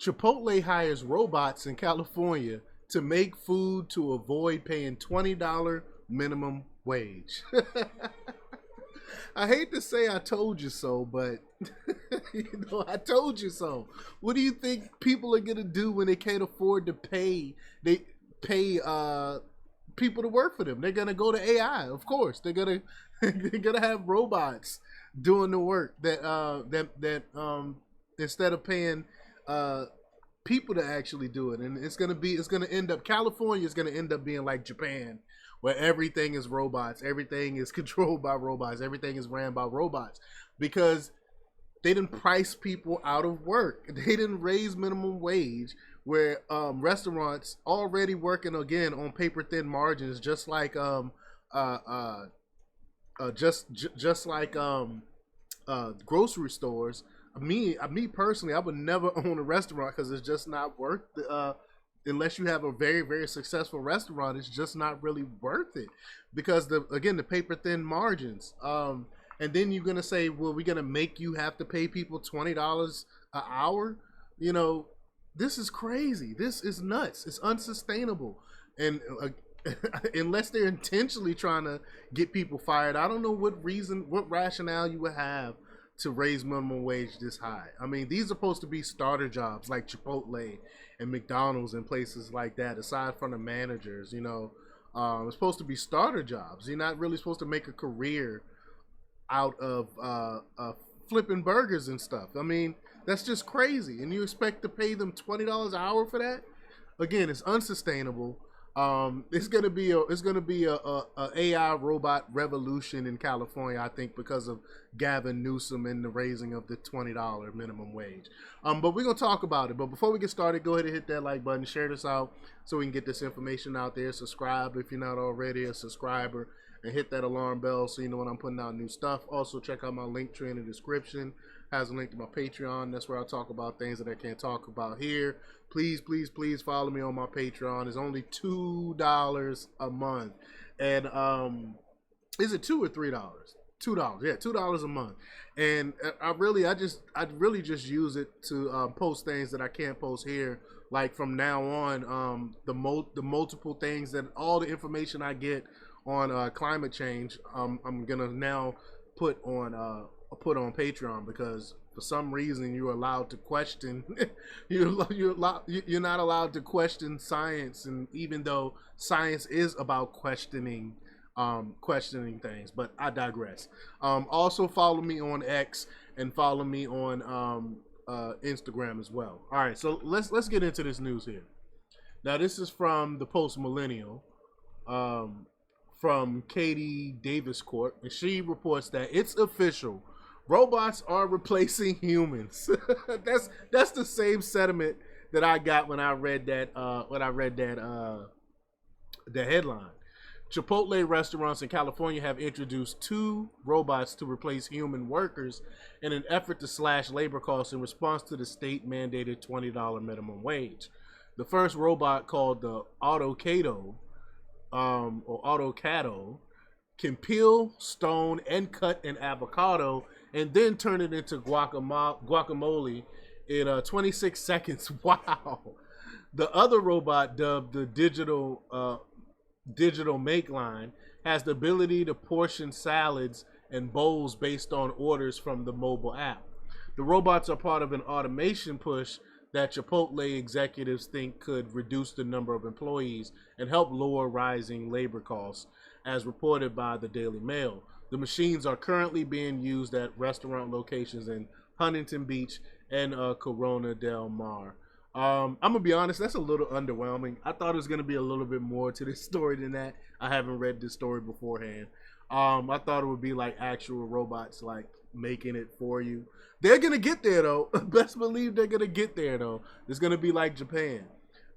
Chipotle hires robots in California to make food to avoid paying $20 minimum wage. I hate to say I told you so, but I told you so. What do you think people are gonna do when they can't afford to pay people to work for them? They're gonna go to AI, of course. They're gonna have robots doing the work that instead of paying uh people to actually do it. And it's gonna end up California is gonna end up being like Japan, where everything is robots, everything is controlled by robots, everything is ran by robots, because they didn't price people out of work. They didn't raise minimum wage, where restaurants already working again on paper thin margins, just like uh, uh, just like grocery stores. Me personally, I would never own a restaurant because it's just not worth unless you have a very very successful restaurant. It's just not really worth it because the paper thin margins. And then you're gonna say, well, we're gonna make you have to pay people $20 an hour. You know, this is crazy. This is nuts. It's unsustainable. And unless they're intentionally trying to get people fired, I don't know what rationale you would have to raise minimum wage this high. I mean, these are supposed to be starter jobs like Chipotle and McDonald's and places like that. Aside from the managers, it's supposed to be starter jobs. You're not really supposed to make a career out of flipping burgers and stuff. I mean, that's just crazy. And you expect to pay them $20 an hour for that? Again, it's unsustainable. It's gonna be a AI robot revolution in California, I think, because of Gavin Newsom and the raising of the $20 minimum wage. But we're gonna talk about it. But before we get started, go ahead and hit that like button, share this out so we can get this information out there. Subscribe if you're not already a subscriber, and hit that alarm bell so you know when I'm putting out new stuff. Also, check out my link tree in the description. Has a link to my Patreon. That's where I talk about things that I can't talk about here. Please, please, please follow me on my Patreon. It's only $2 a month. And is it $2 or $3? $2. Yeah, $2 a month. And I really just use it to post things that I can't post here. Like from now on, the multiple things that all the information I get on climate change, I'm gonna now put on Patreon, because for some reason you're allowed to question you're not allowed to question science, and even though science is about questioning things, but I digress. Also follow me on X and follow me on Instagram as well. All right, so let's get into this news here. Now this is from the Post Millennial. From Katie Davis Court, and she reports that it's official: robots are replacing humans. that's the same sentiment that I got when I read that the headline. Chipotle restaurants in California have introduced 2 robots to replace human workers in an effort to slash labor costs in response to the state mandated $20 minimum wage. The first robot, called the or Autocado, can peel, stone, and cut an avocado and then turn it into guacamole in 26 seconds. Wow. The other robot, dubbed the digital make line, has the ability to portion salads and bowls based on orders from the mobile app. The robots are part of an automation push that Chipotle executives think could reduce the number of employees and help lower rising labor costs, as reported by the Daily Mail. The machines are currently being used at restaurant locations in Huntington Beach and Corona del Mar. I'm gonna be honest, that's a little underwhelming. I thought it was gonna be a little bit more to this story than that. I haven't read this story beforehand. I thought it would be like actual robots like making it for you. They're gonna get there though. Best believe they're gonna get there though. It's gonna be like Japan.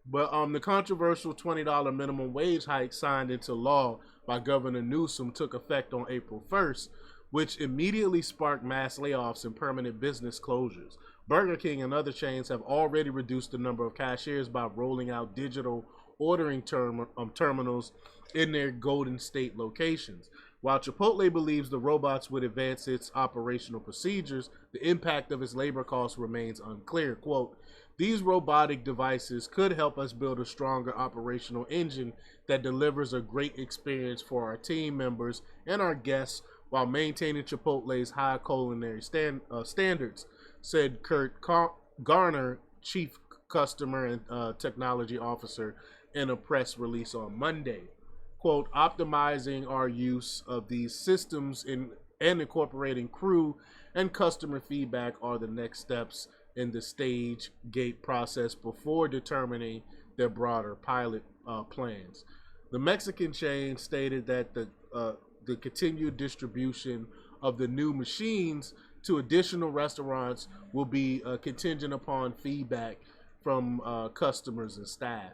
But the controversial $20 minimum wage hike signed into law by Governor Newsom took effect on April 1st, which immediately sparked mass layoffs and permanent business closures. Burger King and other chains have already reduced the number of cashiers by rolling out digital ordering terminals in their Golden State locations. While Chipotle believes the robots would advance its operational procedures, the impact of its labor costs remains unclear. Quote, these robotic devices could help us build a stronger operational engine that delivers a great experience for our team members and our guests while maintaining Chipotle's high culinary standards, said Kurt Garner, Chief Customer and Technology Officer, in a press release on Monday. Quote, optimizing our use of these systems and incorporating crew and customer feedback are the next steps in the stage gate process before determining their broader pilot plans. The Mexican chain stated that the continued distribution of the new machines to additional restaurants will be contingent upon feedback from customers and staff.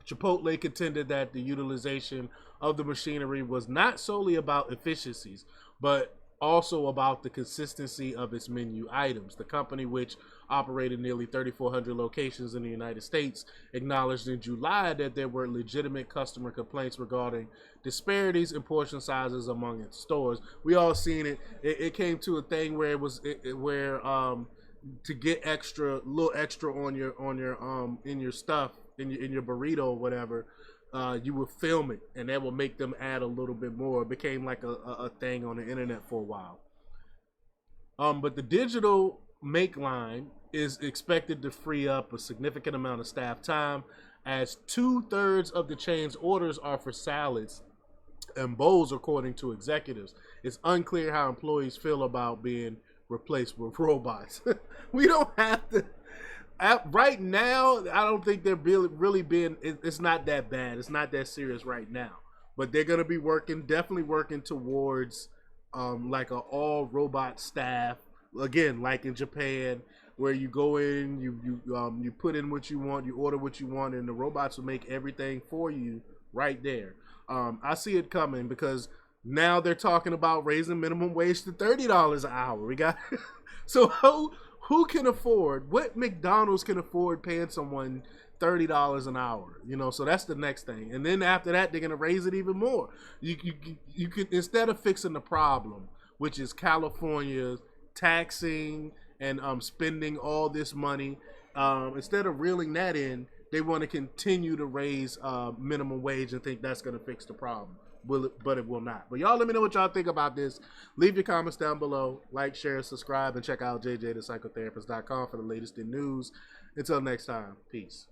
Chipotle contended that the utilization of the machinery was not solely about efficiencies, but also about the consistency of its menu items. The company, which operated nearly 3,400 locations in the United States, acknowledged in July that there were legitimate customer complaints regarding disparities in portion sizes among its stores. We all seen it. It came to a thing where to get little extra on your in your stuff in your burrito or whatever, you would film it, and that would make them add a little bit more. It became like a thing on the internet for a while. But the digital make line is expected to free up a significant amount of staff time, as 2/3 of the chain's orders are for salads and bowls, according to executives. It's unclear how employees feel about being replaced with robots. We don't have to. Right now, I don't think they're really being. It's not that bad. It's not that serious right now. But they're gonna be definitely working towards like an all robot staff. Again, like in Japan, where you go in, you put in what you want, you order what you want, and the robots will make everything for you right there. I see it coming because now they're talking about raising minimum wage to $30 an hour. We got so who can afford, what McDonald's can afford paying someone $30 an hour? You know, so that's the next thing. And then after that, they're gonna raise it even more. You can, instead of fixing the problem, which is California taxing and spending all this money, instead of reeling that in, they want to continue to raise minimum wage and think that's gonna fix the problem. But it will not. But y'all let me know what y'all think about this. Leave your comments down below. Like, share, subscribe, and check out jjthepsychotherapist.com for the latest in news. Until next time, peace.